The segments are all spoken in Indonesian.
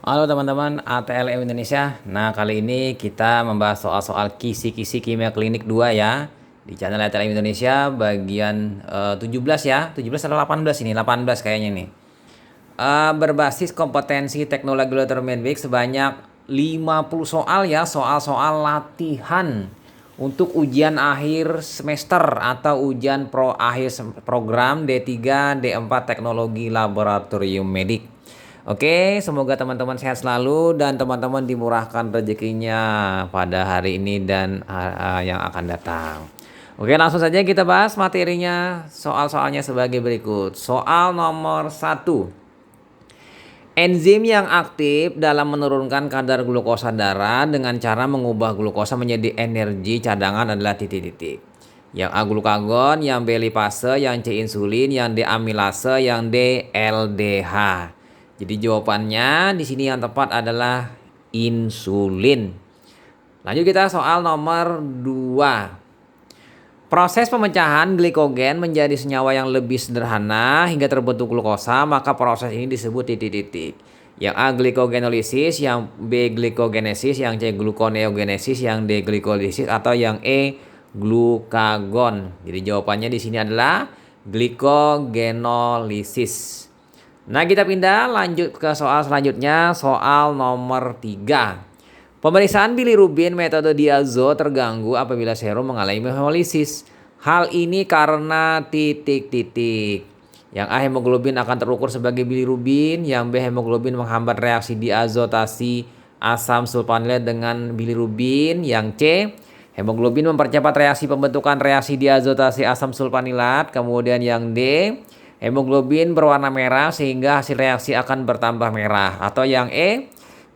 Halo teman-teman ATLM Indonesia. Nah, kali ini kita membahas soal-soal kisi-kisi kimia klinik 2 ya. Di channel ATLM Indonesia bagian 17 ya. 17 atau 18 ini? 18 kayaknya nih. Berbasis kompetensi teknologi elektromagnetik sebanyak 50 soal ya, soal-soal latihan untuk ujian akhir semester atau ujian program D3 D4 Teknologi Laboratorium Medik. Oke, semoga teman-teman sehat selalu dan teman-teman dimurahkan rezekinya pada hari ini dan yang akan datang. Oke, langsung saja kita bahas materinya. Soal-soalnya sebagai berikut. Soal nomor 1. Enzim yang aktif dalam menurunkan kadar glukosa darah dengan cara mengubah glukosa menjadi energi cadangan adalah titik-titik. Yang A glukagon, yang B lipase, yang C insulin, yang D amilase, yang D LDH. Jadi jawabannya di sini yang tepat adalah insulin. Lanjut kita soal nomor 2. Proses pemecahan glikogen menjadi senyawa yang lebih sederhana hingga terbentuk glukosa, maka proses ini disebut titik-titik. Yang A glikogenolisis, yang B glikogenesis, yang C gluconeogenesis, yang D glikolisis atau yang E glukagon. Jadi jawabannya di sini adalah glikogenolisis. Nah, kita pindah lanjut ke soal selanjutnya, soal nomor 3. Pemeriksaan bilirubin metode diazo terganggu apabila serum mengalami hemolisis. Hal ini karena titik-titik. Yang A hemoglobin akan terukur sebagai bilirubin, yang B hemoglobin menghambat reaksi diazotasi asam sulfanilat dengan bilirubin, yang C hemoglobin mempercepat reaksi pembentukan reaksi diazotasi asam sulfanilat, kemudian yang D hemoglobin berwarna merah sehingga hasil reaksi akan bertambah merah, atau yang E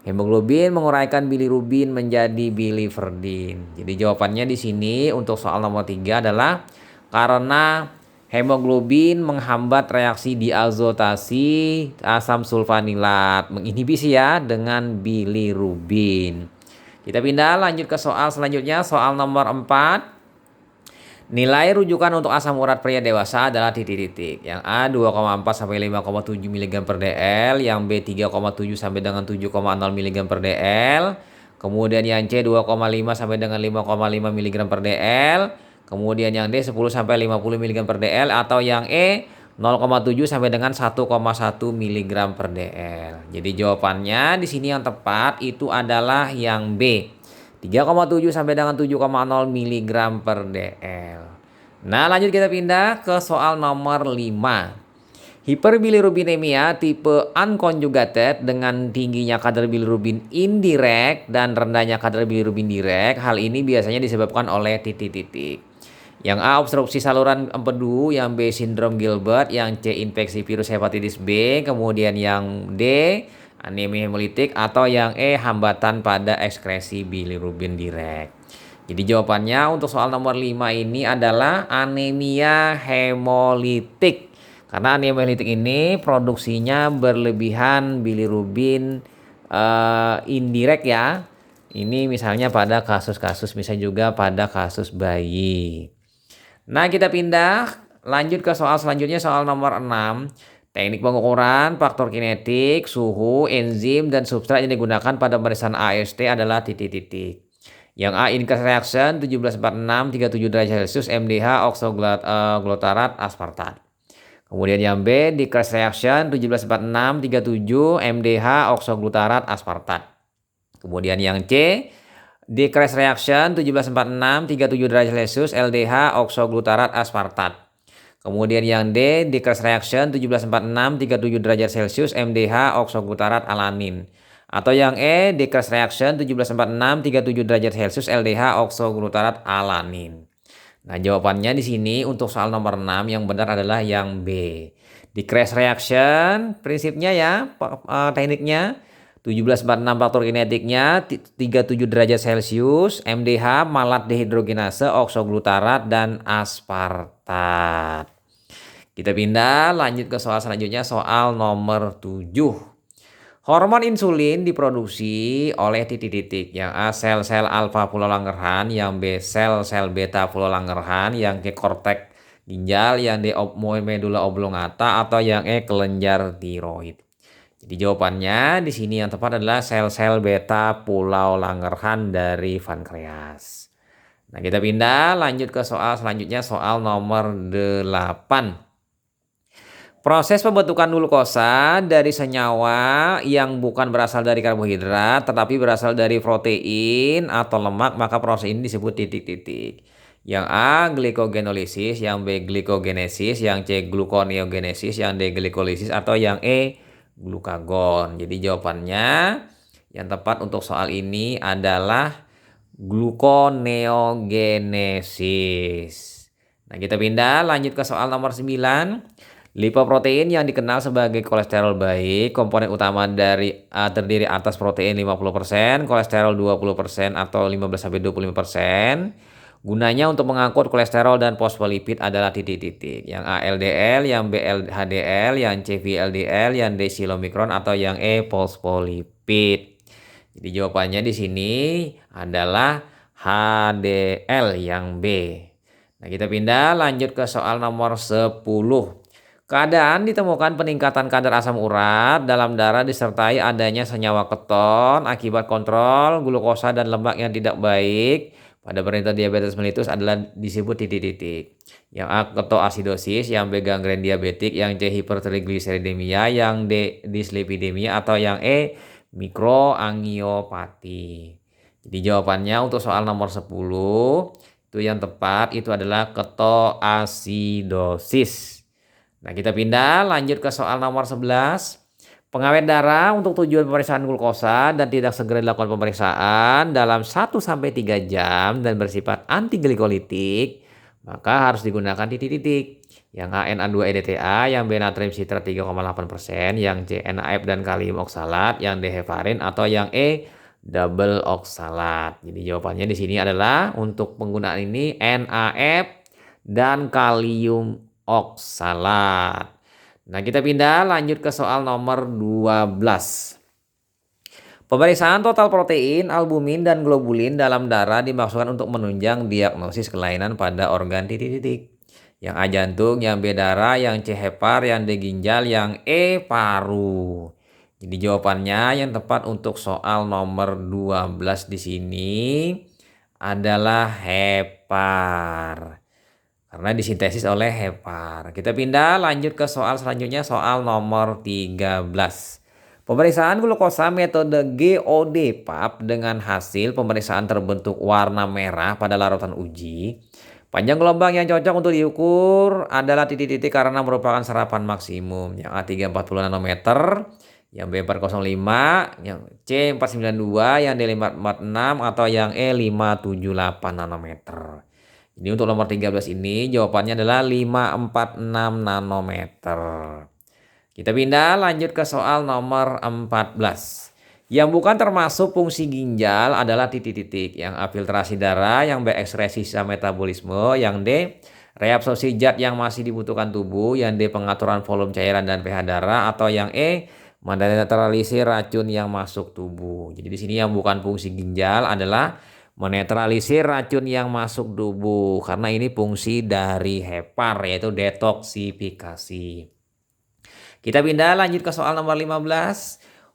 hemoglobin menguraikan bilirubin menjadi biliverdin. Jadi jawabannya di sini untuk soal nomor 3 adalah karena hemoglobin menghambat reaksi diazotasi asam sulfanilat, menginhibisi ya dengan bilirubin. Kita pindah lanjut ke soal selanjutnya, soal nomor 4. Nilai rujukan untuk asam urat pria dewasa adalah titik-titik. Yang A 2,4 sampai 5,7 mg per dl, yang B 3,7 sampai dengan 7,0 mg per dl, kemudian yang C 2,5 sampai dengan 5,5 mg per dl, kemudian yang D 10 sampai 50 mg per dl, atau yang E 0,7 sampai dengan 1,1 mg per dl. Jadi jawabannya di sini yang tepat itu adalah yang B. 3,7 sampai dengan 7,0 mg per dl. Nah, lanjut kita pindah ke soal nomor 5. Hiperbilirubinemia tipe unconjugated dengan tingginya kadar bilirubin indirect dan rendahnya kadar bilirubin direct. Hal ini biasanya disebabkan oleh titik-titik. Yang A obstruksi saluran empedu, yang B sindrom Gilbert, yang C infeksi virus hepatitis B, kemudian yang D anemia hemolitik, atau yang E hambatan pada ekskresi bilirubin direct. Jadi jawabannya untuk soal nomor 5 ini adalah anemia hemolitik. Karena anemia hemolitik ini produksinya berlebihan bilirubin indirect ya. Ini misalnya pada kasus-kasus, misalnya juga pada kasus bayi. Nah, kita pindah lanjut ke soal selanjutnya, soal nomor 6. Teknik pengukuran faktor kinetik, suhu, enzim, dan substrat yang digunakan pada pemeriksaan AST adalah titik-titik. Yang A increase reaction 1746 37 derajat Celcius MDH oxoglutarat aspartat. Kemudian yang B decrease reaction 1746 37 MDH oxoglutarat aspartat. Kemudian yang C decrease reaction 1746 37 derajat Celcius LDH oxoglutarat aspartat. Kemudian yang D decrease reaction 1746 37 derajat Celcius MDH oxoglutarat alanin. Atau yang E decrease reaction 1746 37 derajat Celcius LDH oxoglutarat alanin. Nah, jawabannya di sini untuk soal nomor 6 yang benar adalah yang B. Decrease reaction prinsipnya ya, tekniknya 1746 faktor kinetiknya 37 derajat Celcius, MDH malat dehidrogenase oxoglutarat dan aspartat. Kita pindah lanjut ke soal selanjutnya, soal nomor 7. Hormon insulin diproduksi oleh titik-titik. Yang A sel-sel alfa pulau Langerhans, yang B sel-sel beta pulau Langerhans, yang C korteks ginjal, yang D medula oblongata, atau yang E kelenjar tiroid. Jadi Jadi jawabannya di sini yang tepat adalah sel-sel beta Pulau Langerhans dari pankreas. Nah, kita pindah lanjut ke soal selanjutnya, soal nomor 8. Proses pembentukan glukosa dari senyawa yang bukan berasal dari karbohidrat tetapi berasal dari protein atau lemak, maka proses ini disebut titik-titik. Yang A glikogenolisis, yang B glikogenesis, yang C gluconeogenesis, yang D glikolisis, atau yang E glukagon. Jadi jawabannya yang tepat untuk soal ini adalah gluconeogenesis. Nah, kita pindah lanjut ke soal nomor 9. Lipoprotein yang dikenal sebagai kolesterol baik, komponen utama terdiri atas protein 50%, kolesterol 20% atau 15-25%. Gunanya untuk mengangkut kolesterol dan fosfolipid adalah titik-titik. Yang A LDL, yang B HDL, yang C VLDL, yang D silomikron, atau yang E fosfolipid. Jadi jawabannya di sini adalah HDL yang B. Nah, kita pindah lanjut ke soal nomor 10. Keadaan ditemukan peningkatan kadar asam urat dalam darah disertai adanya senyawa keton akibat kontrol glukosa dan lemak yang tidak baik pada penderita diabetes mellitus adalah disebut titik-titik. Yang A ketoasidosis, yang B gangren diabetik, yang C hipertrigliseridemia, yang D dislipidemia, atau yang E mikroangiopati. Jadi jawabannya untuk soal nomor 10 itu yang tepat itu adalah ketoasidosis. Nah, kita pindah lanjut ke soal nomor 11. Pengawet darah untuk tujuan pemeriksaan glukosa dan tidak segera dilakukan pemeriksaan dalam 1-3 jam dan bersifat antiglikolitik, maka harus digunakan titik-titik. Yang A Na2-EDTA, yang B natrium sitrat 3,8%, yang C NaF dan kalium oksalat, yang D heparin, atau yang E double oksalat. Jadi jawabannya di sini adalah untuk penggunaan ini NaF dan kalium oksalat. Nah, kita pindah lanjut ke soal nomor 12. Pemeriksaan total protein, albumin, dan globulin dalam darah dimaksudkan untuk menunjang diagnosis kelainan pada organ titik-titik. Yang A jantung, yang B darah, yang C hepar, yang D ginjal, yang E paru. Jadi jawabannya yang tepat untuk soal nomor 12 di sini adalah hepar. Karena disintesis oleh hepar. Kita pindah lanjut ke soal selanjutnya, soal nomor 13. Pemeriksaan glukosa metode GOD PAP dengan hasil pemeriksaan terbentuk warna merah pada larutan uji. Panjang gelombang yang cocok untuk diukur adalah titik-titik karena merupakan serapan maksimum. Yang A 340 nanometer, yang B 405, yang C 492, yang D 546, atau yang E 578 nanometer. Jadi untuk nomor 13 ini jawabannya adalah 546 nanometer. Kita pindah lanjut ke soal nomor 14. Yang bukan termasuk fungsi ginjal adalah titik-titik. Yang A filtrasi darah, yang B ekskresi sisa metabolisme, yang D reabsorpsi zat yang masih dibutuhkan tubuh, yang D pengaturan volume cairan dan pH darah, atau yang E menetralisir racun yang masuk tubuh. Jadi di sini yang bukan fungsi ginjal adalah menetralisir racun yang masuk tubuh karena ini fungsi dari hepar yaitu detoksifikasi. Kita pindah lanjut ke soal nomor 15.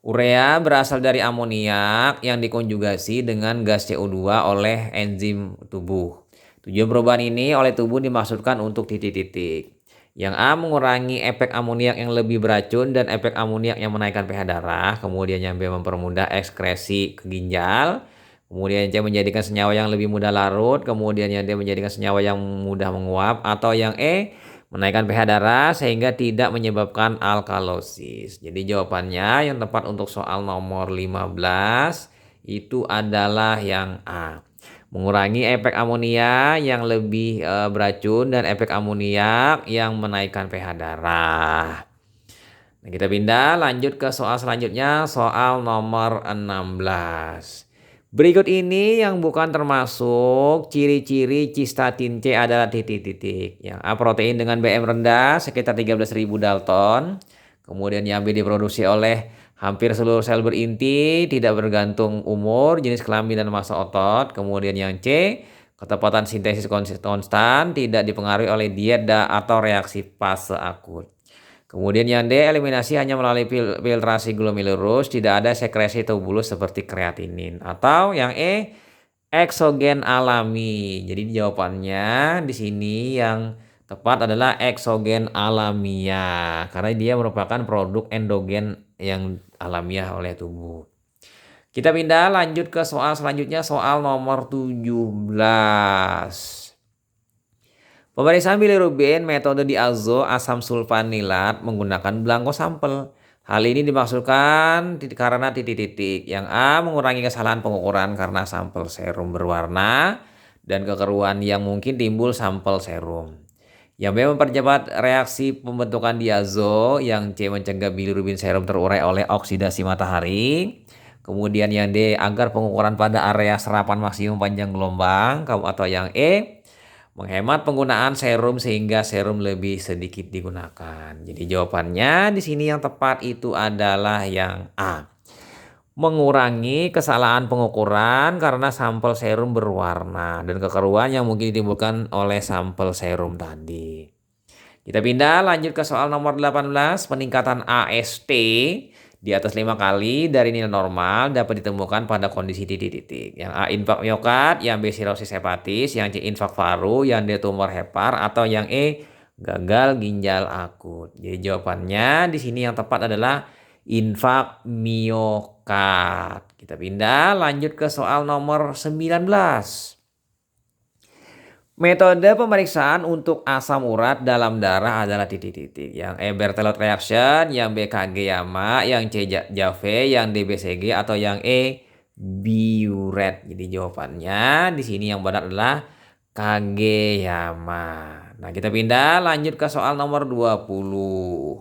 Urea berasal dari amoniak yang dikonjugasi dengan gas CO2 oleh enzim tubuh. Tujuan perubahan ini oleh tubuh dimaksudkan untuk titik-titik. Yang A mengurangi efek amoniak yang lebih beracun dan efek amoniak yang menaikkan pH darah. Kemudian yang B mempermudah ekskresi ke ginjal. Kemudian C menjadikan senyawa yang lebih mudah larut. Kemudian yang D menjadikan senyawa yang mudah menguap. Atau yang E menaikkan pH darah sehingga tidak menyebabkan alkalosis. Jadi jawabannya yang tepat untuk soal nomor 15 itu adalah yang A. Mengurangi efek amonia yang lebih beracun dan efek amoniak yang menaikkan pH darah. Nah, kita pindah lanjut ke soal selanjutnya, soal nomor 16. Berikut ini yang bukan termasuk ciri-ciri cystatin C adalah titik-titik. Yang A protein dengan BM rendah sekitar 13.000 Dalton. Kemudian yang B diproduksi oleh hampir seluruh sel berinti, tidak bergantung umur, jenis kelamin dan massa otot. Kemudian yang C ketepatan sintesis konstan, tidak dipengaruhi oleh diet atau reaksi fase akut. Kemudian yang D, eliminasi hanya melalui filtrasi glomerulus, tidak ada sekresi tubulus seperti kreatinin. Atau yang E, eksogen alami. Jadi jawabannya di sini yang tepat adalah eksogen alamiah karena dia merupakan produk endogen yang alamiah oleh tubuh. Kita pindah lanjut ke soal selanjutnya, soal nomor 17. Pemeriksaan bilirubin metode diazo asam sulfanilat menggunakan belangko sampel. Hal ini dimaksudkan karena titik-titik. Yang A, mengurangi kesalahan pengukuran karena sampel serum berwarna dan kekeruan yang mungkin timbul sampel serum. Yang B, mempercepat reaksi pembentukan diazo. Yang C, mencegah bilirubin serum terurai oleh oksidasi matahari. Kemudian yang D, agar pengukuran pada area serapan maksimum panjang gelombang. Atau yang E, menghemat penggunaan serum sehingga serum lebih sedikit digunakan. Jadi jawabannya di sini yang tepat itu adalah yang A. Mengurangi kesalahan pengukuran karena sampel serum berwarna dan kekeruan yang mungkin ditimbulkan oleh sampel serum tadi. Kita pindah lanjut ke soal nomor 18, peningkatan AST di atas 5 kali dari nilai normal dapat ditemukan pada kondisi titik-titik. Yang A, infak miokard, yang B, sirosis hepatis, yang C, infak paru, yang D, tumor hepar, atau yang E, gagal ginjal akut. Jadi jawabannya di sini yang tepat adalah infak miokard. Kita pindah lanjut ke soal nomor 19. Metode pemeriksaan untuk asam urat dalam darah adalah titik-titik. Yang E, Berthelot reaction, yang B, Kageyama, yang C, Jave, yang D, BCG, atau yang E, Biuret. Jadi jawabannya di sini yang benar adalah Kageyama. Nah, kita pindah lanjut ke soal nomor 20.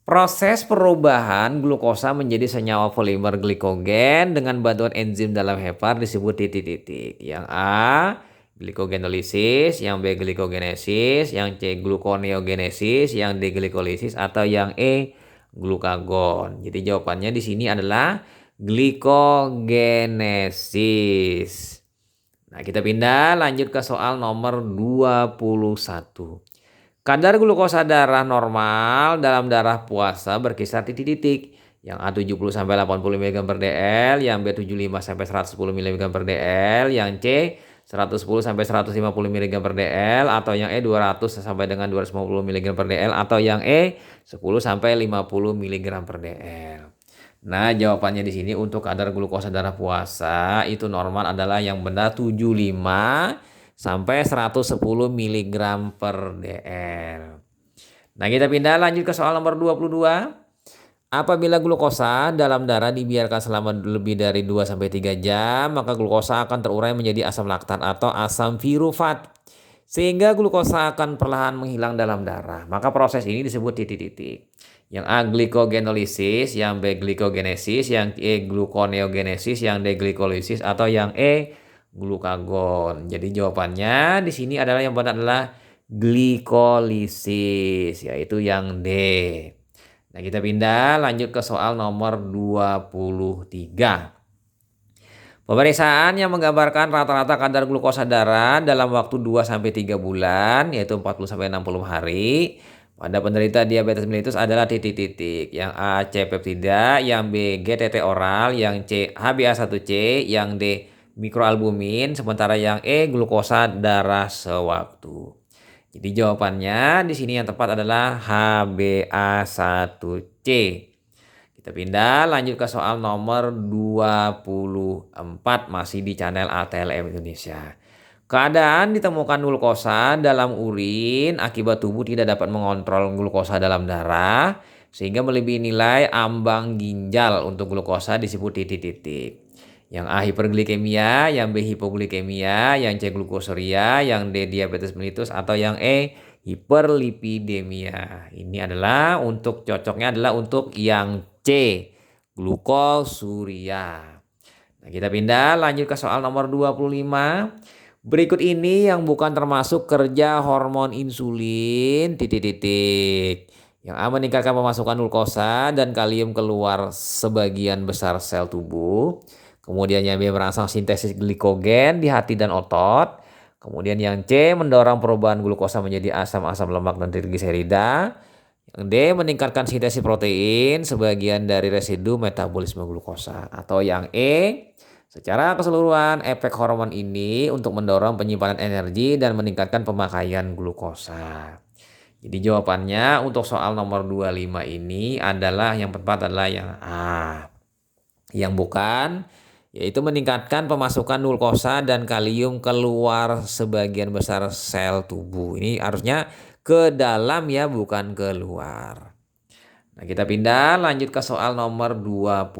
Proses perubahan glukosa menjadi senyawa polimer glikogen dengan bantuan enzim dalam hepar disebut titik-titik. Yang A, glikogenolysis, yang B, glikogenesis, yang C, gluconeogenesis, yang D, glikolisis, atau yang E, glukagon. Jadi jawabannya di sini adalah glikogenesis. Nah, kita pindah lanjut ke soal nomor 21. Kadar glukosa darah normal dalam darah puasa berkisar titik-titik. Yang A 70 sampai 80 mg per dl, yang B 75 sampai 110 mg per dl, yang C 110 sampai 150 mg per dl, atau yang E 200 sampai dengan 250 mg per dl, atau yang E 10 sampai 50 mg per dl. Nah, jawabannya di sini untuk kadar glukosa darah puasa itu normal adalah yang benar 75 sampai 110 mg per dl. Nah, kita pindah lanjut ke soal nomor 22. Apabila glukosa dalam darah dibiarkan selama lebih dari 2-3 jam, maka glukosa akan terurai menjadi asam laktat atau asam pirufat. Sehingga glukosa akan perlahan menghilang dalam darah. Maka proses ini disebut titik-titik. Yang A, glikogenolysis, yang B, glikogenesis, yang E, gluconeogenesis, yang D, glikolisis, atau yang E, glukagon. Jadi jawabannya di sini adalah yang benar adalah glikolisis, yaitu yang D. Nah, kita pindah lanjut ke soal nomor 23. Pemeriksaan yang menggambarkan rata-rata kadar glukosa darah dalam waktu 2-3 bulan, yaitu 40-60 hari. Pada penderita diabetes mellitus adalah titik-titik. Yang A, C, peptida, yang B, GTT oral, yang C, HbA1c, yang D, mikroalbumin, sementara yang E, glukosa darah sewaktu. Jadi jawabannya di sini yang tepat adalah HbA1c. Kita pindah lanjut ke soal nomor 24, masih di channel ATLM Indonesia. Keadaan ditemukan glukosa dalam urin akibat tubuh tidak dapat mengontrol glukosa dalam darah sehingga melebihi nilai ambang ginjal untuk glukosa disebut titik-titik. Yang A, hiperglikemia, yang B, hipoglikemia, yang C, glukosuria, yang D, diabetes mellitus, atau yang E, hiperlipidemia. Ini adalah untuk cocoknya adalah untuk yang C, glukosuria. Nah, kita pindah lanjut ke soal nomor 25. Berikut ini yang bukan termasuk kerja hormon insulin titik-titik. Yang A, meningkatkan pemasukan glukosa dan kalium keluar sebagian besar sel tubuh. Kemudian yang B, merangsang sintesis glikogen di hati dan otot. Kemudian yang C, mendorong perubahan glukosa menjadi asam-asam lemak dan trigliserida. Yang D, meningkatkan sintesis protein sebagian dari residu metabolisme glukosa. Atau yang E, secara keseluruhan efek hormon ini untuk mendorong penyimpanan energi dan meningkatkan pemakaian glukosa. Jadi jawabannya untuk soal nomor 25 ini adalah yang tepat adalah yang A. Yang bukan yaitu meningkatkan pemasukan glukosa dan kalium keluar sebagian besar sel tubuh. Ini harusnya ke dalam ya, bukan keluar. Nah, kita pindah lanjut ke soal nomor 26.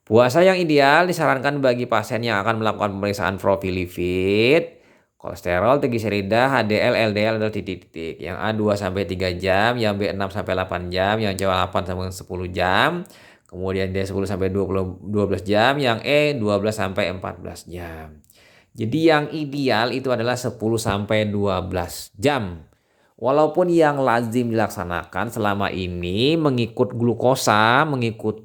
Puasa yang ideal disarankan bagi pasien yang akan melakukan pemeriksaan profil lipid, kolesterol, trigliserida, HDL, LDL adalah titik-titik. Yang A 2 sampai 3 jam, yang B 6 sampai 8 jam, yang C 8 sampai 10 jam. Kemudian D 10 sampai 12 jam, yang E 12 sampai 14 jam. Jadi yang ideal itu adalah 10 sampai 12 jam. Walaupun yang lazim dilaksanakan selama ini mengikut glukosa, mengikut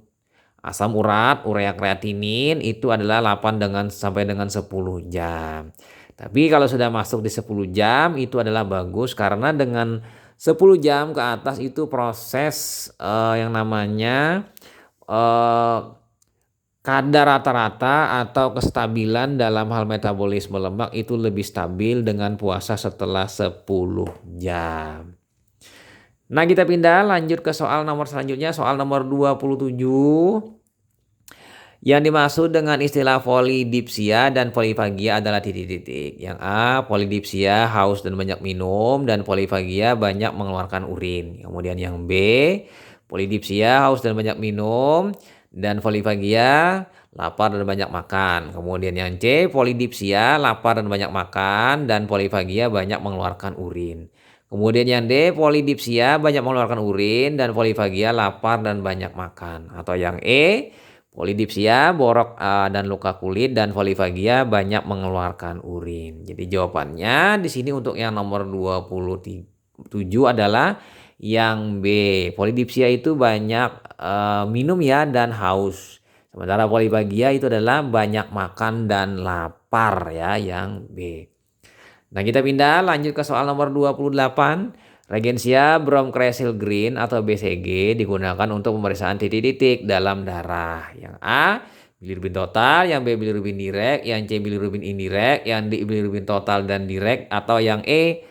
asam urat, urea kreatinin itu adalah 8 sampai dengan 10 jam. Tapi kalau sudah masuk di 10 jam itu adalah bagus karena dengan 10 jam ke atas itu proses yang namanya kadar rata-rata atau kestabilan dalam hal metabolisme lemak itu lebih stabil dengan puasa setelah 10 jam. Nah, kita pindah lanjut ke soal nomor selanjutnya, soal nomor 27. Yang dimaksud dengan istilah polidipsia dan polifagia adalah titik-titik. Yang A, polidipsia haus dan banyak minum, dan polifagia banyak mengeluarkan urin. Kemudian yang B, polidipsia haus dan banyak minum, dan polifagia lapar dan banyak makan. Kemudian yang C, polidipsia lapar dan banyak makan, dan polifagia banyak mengeluarkan urin. Kemudian yang D, polidipsia banyak mengeluarkan urin, dan polifagia lapar dan banyak makan. Atau yang E, polidipsia, borok dan luka kulit, dan polifagia banyak mengeluarkan urin. Jadi jawabannya di sini untuk yang nomor 27 adalah yang B. Polidipsia itu banyak minum ya dan haus. Sementara polifagia itu adalah banyak makan dan lapar ya, yang B. Nah, kita pindah lanjut ke soal nomor 28. Regensia Bromcresyl Green atau BCG digunakan untuk pemeriksaan titik-titik dalam darah. Yang A, bilirubin total, yang B, bilirubin direct, yang C, bilirubin indirect, yang D, bilirubin total dan direct, atau yang E,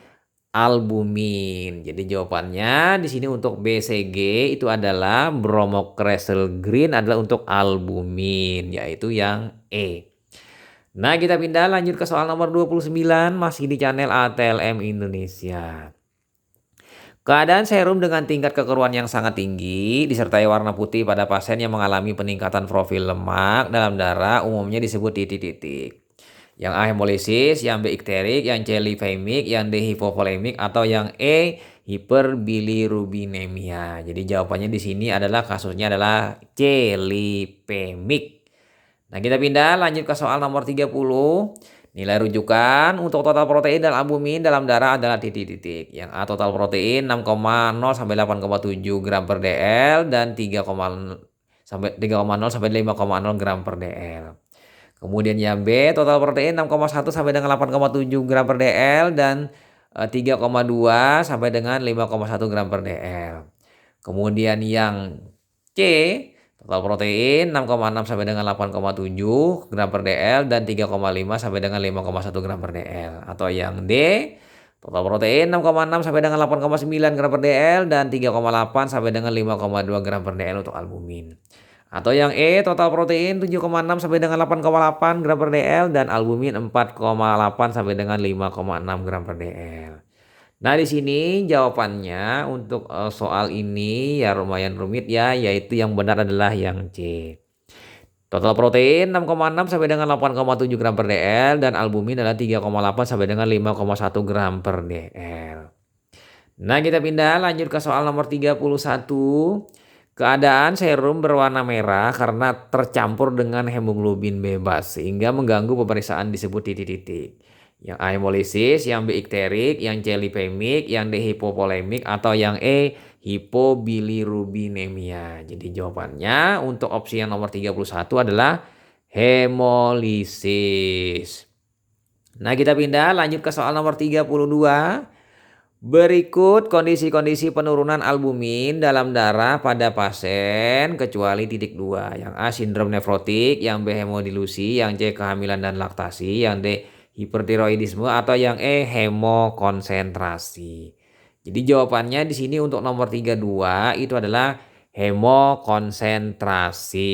albumin. Jadi jawabannya di sini untuk BCG itu adalah Bromcresyl Green adalah untuk albumin, yaitu yang E. Nah, kita pindah lanjut ke soal nomor 29 masih di channel ATLM Indonesia. Keadaan serum dengan tingkat kekeruan yang sangat tinggi disertai warna putih pada pasien yang mengalami peningkatan profil lemak dalam darah umumnya disebut titik-titik. Yang A, hemolisis, yang B, ikterik, yang C, lipemik, yang D, hipovolemik, atau yang E, hiperbilirubinemia. Jadi jawabannya di sini adalah kasusnya adalah C, lipemik. Nah, kita pindah lanjut ke soal nomor 30. Nilai rujukan untuk total protein dan albumin dalam darah adalah titik-titik. Yang A, total protein 6,0 sampai 8,7 gram per dl dan 3,0 sampai 5,0 gram per dl. Kemudian yang B, total protein 6,1 sampai dengan 8,7 gram per dl dan 3,2 sampai dengan 5,1 gram per dl. Kemudian yang C, total protein 6,6 sampai dengan 8,7 gram per dl dan 3,5 sampai dengan 5,1 gram per dl. Atau yang D, total protein 6,6 sampai dengan 8,9 gram per dl dan 3,8 sampai dengan 5,2 gram per dl untuk albumin. Atau yang E, total protein 7,6 sampai dengan 8,8 gram per dl dan albumin 4,8 sampai dengan 5,6 gram per dl. Nah, di sini jawabannya untuk soal ini ya lumayan rumit ya, yaitu yang benar adalah yang C. Total protein 6,6 sampai dengan 8,7 gram per dl dan albumin adalah 3,8 sampai dengan 5,1 gram per dl. Nah, kita pindah lanjut ke soal nomor 31. Keadaan serum berwarna merah karena tercampur dengan hemoglobin bebas sehingga mengganggu pemeriksaan disebut titik-titik. Yang A, hemolisis, yang B, ikterik, yang C, lipemik, yang D, hipovolemik, atau yang E, hipobilirubinemia. Jadi jawabannya untuk opsi yang nomor 31 adalah hemolisis. Nah, kita pindah lanjut ke soal nomor 32. Berikut kondisi-kondisi penurunan albumin dalam darah pada pasien kecuali titik 2. Yang A sindrom nefrotik, yang B hemodilusi, yang C kehamilan dan laktasi, yang D hipertiroidisme, atau yang E hemokonsentrasi. Jadi jawabannya di sini untuk nomor 32 itu adalah hemokonsentrasi.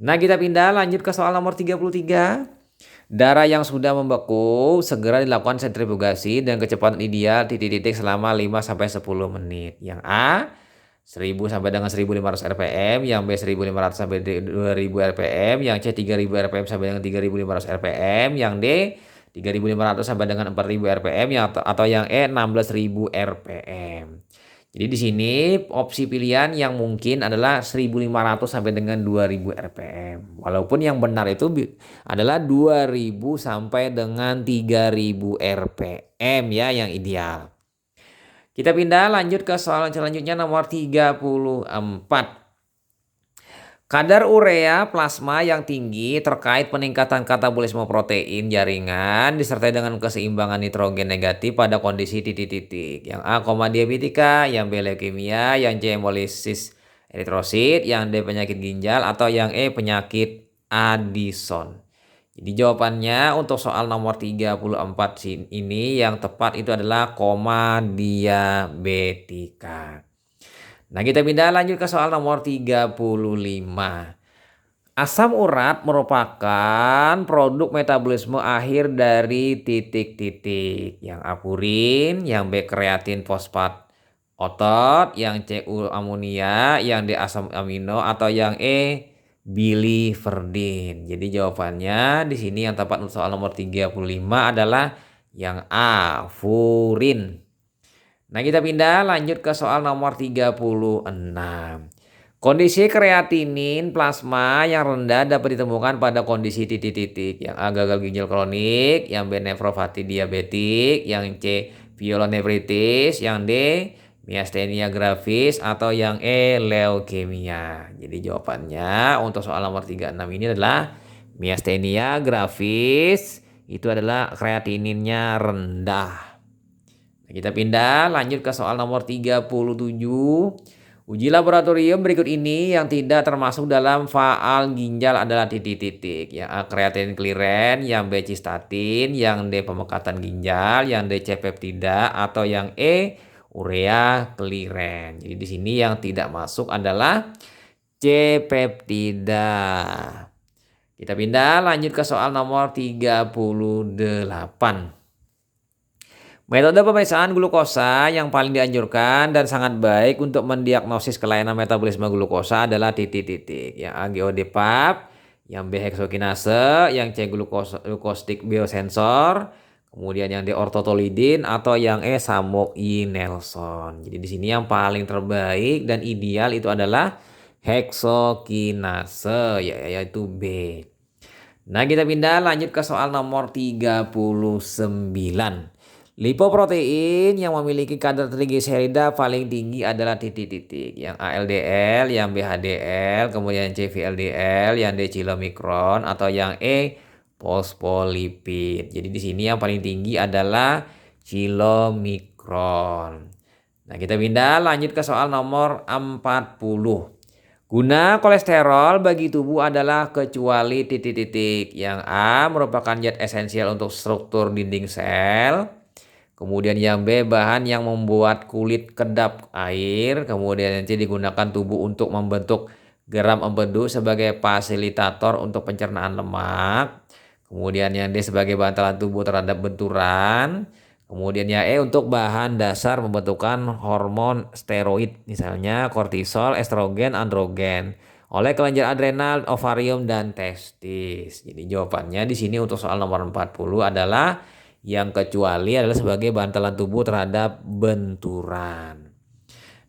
Nah, kita pindah lanjut ke soal nomor 33. Darah yang sudah membeku segera dilakukan sentrifugasi dan kecepatan ideal titik-titik selama 5-10 menit. Yang A 1000 sampai dengan 1500 rpm, yang B 1500 sampai 2000 rpm, yang C 3000 rpm sampai dengan 3500 rpm, yang D 3500 sampai dengan 4000 rpm, atau yang E 16000 rpm. Jadi di sini opsi pilihan yang mungkin adalah 1500 sampai dengan 2000 rpm. Walaupun yang benar itu adalah 2000 sampai dengan 3000 rpm ya yang ideal. Kita pindah lanjut ke soal selanjutnya nomor 34. Kadar urea plasma yang tinggi terkait peningkatan katabolisme protein jaringan disertai dengan keseimbangan nitrogen negatif pada kondisi titik-titik. Yang A koma diabetika, yang B leukemia, yang C hemolisis eritrosit, yang D penyakit ginjal, atau yang E penyakit Addison. Jadi jawabannya untuk soal nomor 34 ini yang tepat itu adalah koma diabetika. Nah, kita pindah lanjut ke soal nomor 35. Asam urat merupakan produk metabolisme akhir dari titik-titik. Yang A purin, yang B kreatin fosfat otot, yang C amonia, yang D asam amino, atau yang E biliverdin. Jadi jawabannya di sini yang tepat untuk soal nomor 35 adalah yang A furin. Nah, kita pindah lanjut ke soal nomor 36. Kondisi kreatinin plasma yang rendah dapat ditemukan pada kondisi titik-titik. Yang A gagal ginjal kronik, yang B nefropati diabetik, yang C pielonefritis, yang D miastenia gravis, atau yang E leukemia. Jadi jawabannya untuk soal nomor 36 ini adalah miastenia gravis, itu adalah kreatininnya rendah. Kita pindah lanjut ke soal nomor 37. Uji laboratorium berikut ini yang tidak termasuk dalam faal ginjal adalah titik-titik. Yang A kreatinin kliren, yang B cistatin, yang D pemekatan ginjal, yang D C peptida, atau yang E urea kliren. Jadi di sini yang tidak masuk adalah C peptida. Kita pindah lanjut ke soal nomor 38. Metode pemeriksaan glukosa yang paling dianjurkan dan sangat baik untuk mendiagnosis kelainan metabolisme glukosa adalah titik-titik. Yang A GOD-PAP, yang B heksokinase, yang C glukostik biosensor, kemudian yang D ortotolidin, atau yang E Samoil-Nelson. Jadi di sini yang paling terbaik dan ideal itu adalah heksokinase, yaitu B. Nah, kita pindah lanjut ke soal nomor 39. Lipoprotein yang memiliki kadar trigliserida paling tinggi adalah titik-titik. Yang A LDL, yang B HDL, kemudian C VLDL, yang D chilomikron, atau yang E fosfolipid. Jadi di sini yang paling tinggi adalah chilomikron. Nah, kita pindah lanjut ke soal nomor 40. Guna kolesterol bagi tubuh adalah kecuali titik-titik. Yang A merupakan zat esensial untuk struktur dinding sel. Kemudian yang B bahan yang membuat kulit kedap air. Kemudian yang C digunakan tubuh untuk membentuk geram empedu sebagai fasilitator untuk pencernaan lemak. Kemudian yang D sebagai bantalan tubuh terhadap benturan. Kemudian yang E untuk bahan dasar pembentukan hormon steroid, misalnya kortisol, estrogen, androgen, oleh kelenjar adrenal, ovarium, dan testis. Jadi jawabannya di sini untuk soal nomor 40 adalah yang kecuali adalah sebagai bantalan tubuh terhadap benturan.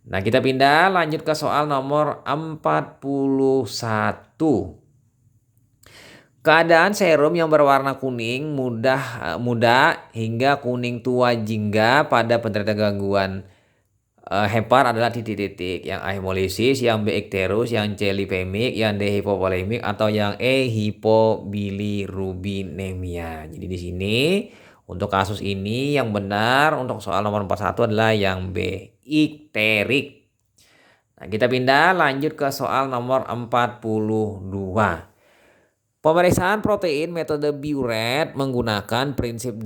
Nah, kita pindah lanjut ke soal nomor 41. Keadaan serum yang berwarna kuning muda hingga kuning tua jingga pada penderita gangguan hepar adalah titik-titik. Yang A hemolisis, yang B ikterus, yang C lipemik, yang D hipovolemik, atau yang E hipobilirubinemia. Jadi di sini Untuk kasus ini yang benar untuk soal nomor 41 adalah yang B, ikterik. Nah, kita pindah lanjut ke soal nomor 42. Pemeriksaan protein metode Biuret menggunakan prinsip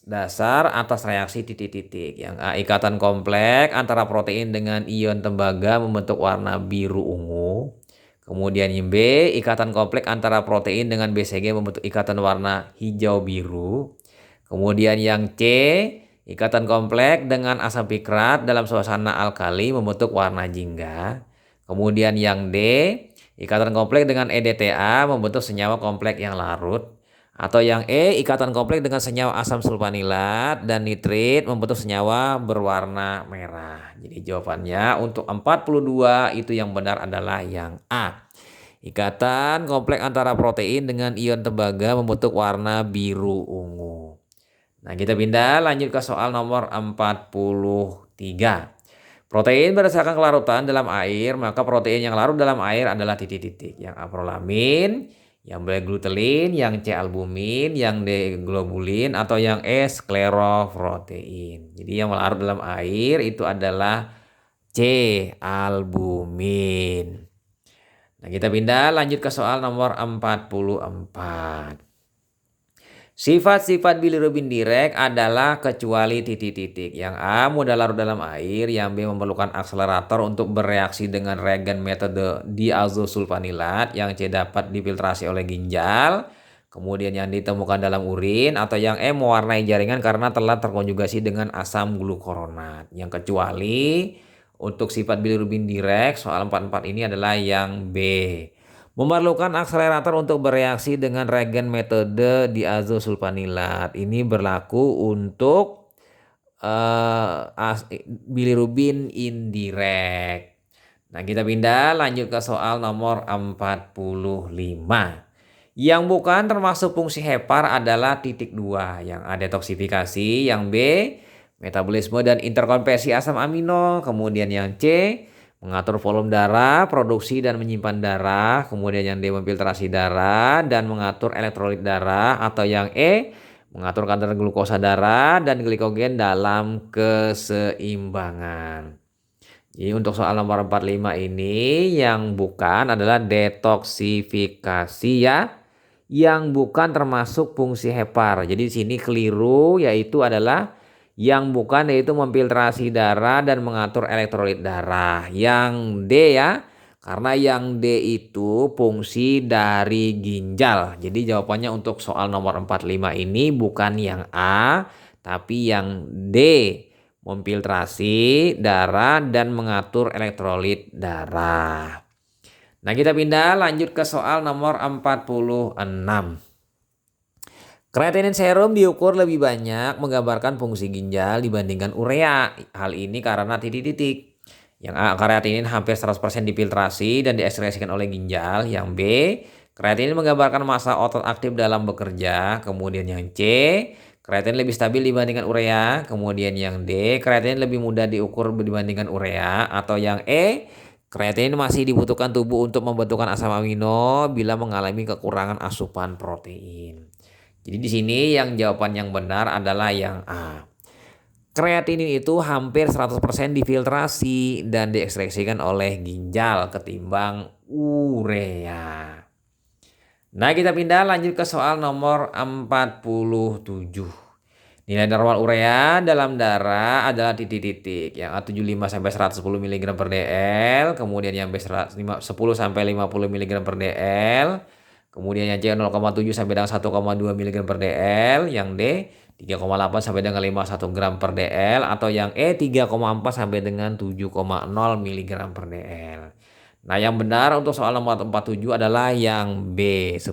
dasar atas reaksi titik-titik. Yang A, ikatan kompleks antara protein dengan ion tembaga membentuk warna biru ungu. Kemudian yang B, ikatan kompleks antara protein dengan BCG membentuk ikatan warna hijau biru. Kemudian yang C, ikatan kompleks dengan asam pikrat dalam suasana alkali membentuk warna jingga. Kemudian yang D, ikatan kompleks dengan EDTA membentuk senyawa kompleks yang larut. Atau yang E, ikatan kompleks dengan senyawa asam sulfanilat dan nitrit membentuk senyawa berwarna merah. Jadi jawabannya untuk 42 itu yang benar adalah yang A. Ikatan kompleks antara protein dengan ion tembaga membentuk warna biru ungu. Nah, kita pindah lanjut ke soal nomor 43. Protein berdasarkan kelarutan dalam air, maka protein yang larut dalam air adalah titik-titik. Yang A prolamin, yang B glutelin, yang C albumin, yang D globulin, atau yang E skleroprotein. Jadi yang larut dalam air itu adalah C albumin. Nah, kita pindah lanjut ke soal nomor 44. Sifat-sifat bilirubin direct adalah kecuali titik-titik. Yang A, mudah larut dalam air. Yang B, memerlukan akselerator untuk bereaksi dengan reagen metode diazosulfanilat. Yang C, dapat difiltrasi oleh ginjal. Kemudian yang ditemukan dalam urin. Atau yang E, mewarnai jaringan karena telah terkonjugasi dengan asam glukuronat. Yang kecuali untuk sifat bilirubin direct, soal 44 ini adalah yang B. Memerlukan akselerator untuk bereaksi dengan reagen metode diazosulfanilat. Ini berlaku untuk bilirubin indirect. Nah, kita pindah lanjut ke soal nomor 45. Yang bukan termasuk fungsi hepar adalah titik 2. Yang A, detoksifikasi. Yang B, metabolisme dan interkonversi asam amino. Kemudian yang C, mengatur volume darah, produksi dan menyimpan darah. Kemudian yang D, memfiltrasi darah dan mengatur elektrolit darah. Atau yang E, mengatur kadar glukosa darah dan glikogen dalam keseimbangan. Jadi untuk soal nomor 45 ini yang bukan adalah detoksifikasi ya. Yang bukan termasuk fungsi hepar. Jadi di sini keliru, yaitu adalah yang bukan, yaitu memfiltrasi darah dan mengatur elektrolit darah. Yang D ya, karena yang D itu fungsi dari ginjal. Jadi jawabannya untuk soal nomor 45 ini bukan yang A, tapi yang D, memfiltrasi darah dan mengatur elektrolit darah. Nah, kita pindah lanjut ke soal nomor 46. Kreatinin serum diukur lebih banyak menggambarkan fungsi ginjal dibandingkan urea. Hal ini karena titik-titik. Yang A, kreatinin hampir 100% difiltrasi dan diekskresikan oleh ginjal. Yang B, kreatinin menggambarkan massa otot aktif dalam bekerja. Kemudian yang C, kreatinin lebih stabil dibandingkan urea. Kemudian yang D, kreatinin lebih mudah diukur dibandingkan urea. Atau yang E, kreatinin masih dibutuhkan tubuh untuk membentukkan asam amino bila mengalami kekurangan asupan protein. Jadi di sini yang jawaban yang benar adalah yang A. Kreatinin itu hampir 100% difiltrasi dan diekstraksikan oleh ginjal ketimbang urea. Nah, kita pindah lanjut ke soal nomor 47. Nilai normal urea dalam darah adalah titik-titik. Yang A 75 sampai 110 mg per dl, kemudian yang B 10 sampai 50 mg per dl. Kemudian yang C 0,7 sampai dengan 1,2 mg per dl, yang D 3,8 sampai dengan 51 gram per dl, atau yang E 3,4 sampai dengan 7,0 mg per dl. Nah, yang benar untuk soal nomor 47 adalah yang B, 10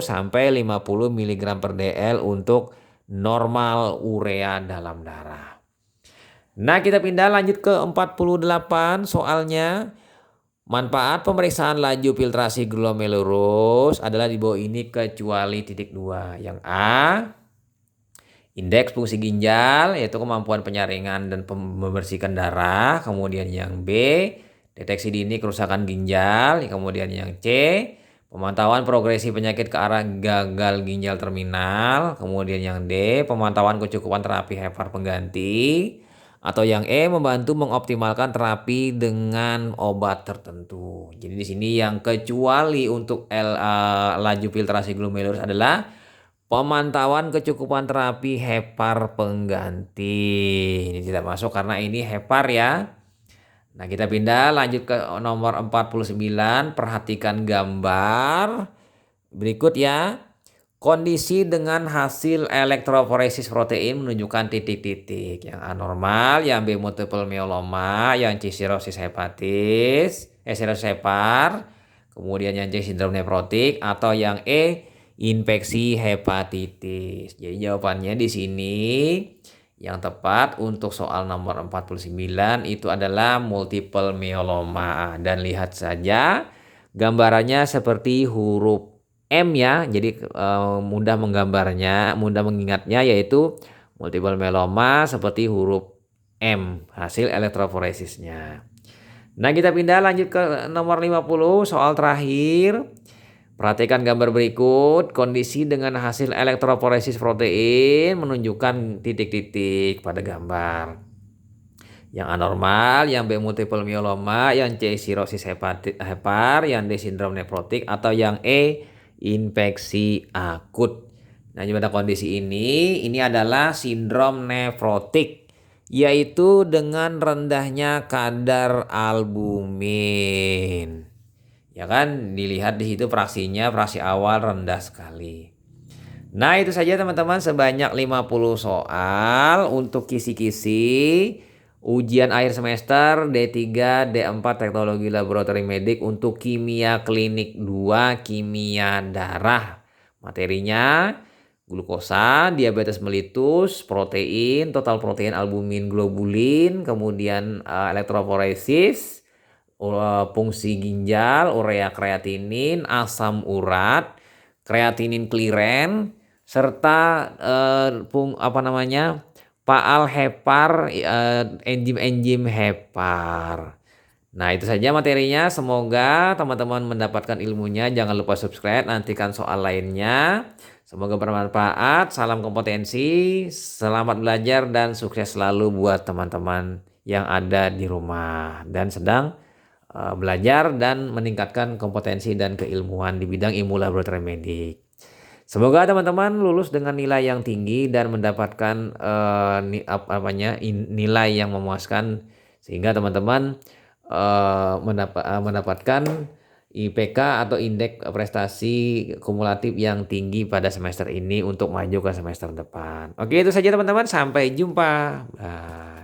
sampai 50 mg per dl untuk normal urea dalam darah. Nah, kita pindah lanjut ke 48 soalnya. Manfaat pemeriksaan laju filtrasi glomerulus adalah di bawah ini kecuali titik 2. Yang A, indeks fungsi ginjal, yaitu kemampuan penyaringan dan membersihkan darah. Kemudian yang B, deteksi dini kerusakan ginjal. Kemudian yang C, pemantauan progresi penyakit ke arah gagal ginjal terminal. Kemudian yang D, pemantauan kecukupan terapi HEPAR pengganti. Atau yang E, membantu mengoptimalkan terapi dengan obat tertentu. Jadi di sini yang kecuali untuk laju filtrasi glomerulus adalah pemantauan kecukupan terapi HEPAR pengganti. Ini tidak masuk karena ini HEPAR ya. Nah, kita pindah lanjut ke nomor 49. Perhatikan gambar berikut ya. Kondisi dengan hasil elektroforesis protein menunjukkan titik-titik. Yang anormal, yang B multiple myeloma, yang C cirrhosis hepatis, cirrhosis hepar, kemudian yang C sindrom nefrotik, atau yang E infeksi hepatitis. Jadi jawabannya di sini yang tepat untuk soal nomor 49 itu adalah multiple myeloma. Dan lihat saja gambarannya seperti huruf M ya, jadi mudah menggambarnya, mudah mengingatnya yaitu multiple myeloma seperti huruf M, hasil elektroforesisnya. Nah, kita pindah lanjut ke nomor 50, soal terakhir. Perhatikan gambar berikut, kondisi dengan hasil elektroforesis protein menunjukkan titik-titik pada gambar. Yang anormal, yang B multiple myeloma, yang C cirrhosis hepar, yang D sindrom nefrotik, atau yang E infeksi akut. Nah, pada kondisi ini adalah sindrom nefrotik, yaitu dengan rendahnya kadar albumin. Ya kan, dilihat di situ fraksinya, fraksi awal rendah sekali. Nah, itu saja teman-teman, sebanyak 50 soal untuk kisi-kisi ujian akhir semester D3, D4 Teknologi Laboratori Medik untuk kimia klinik 2, kimia darah. Materinya glukosa, diabetes mellitus, protein, total protein, albumin, globulin, kemudian elektroforesis, fungsi ginjal, urea kreatinin, asam urat, kreatinin kliren, serta Paal hepar, enzim-enzim hepar. Nah, itu saja materinya. Semoga teman-teman mendapatkan ilmunya. Jangan lupa subscribe, nantikan soal lainnya. Semoga bermanfaat. Salam kompetensi, selamat belajar dan sukses selalu buat teman-teman yang ada di rumah dan sedang belajar dan meningkatkan kompetensi dan keilmuan di bidang ilmu laboratorium medik. Semoga teman-teman lulus dengan nilai yang tinggi dan mendapatkan nilai yang memuaskan sehingga teman-teman mendapatkan IPK atau indeks prestasi kumulatif yang tinggi pada semester ini untuk maju ke semester depan. Oke, itu saja teman-teman. Sampai jumpa. Bye.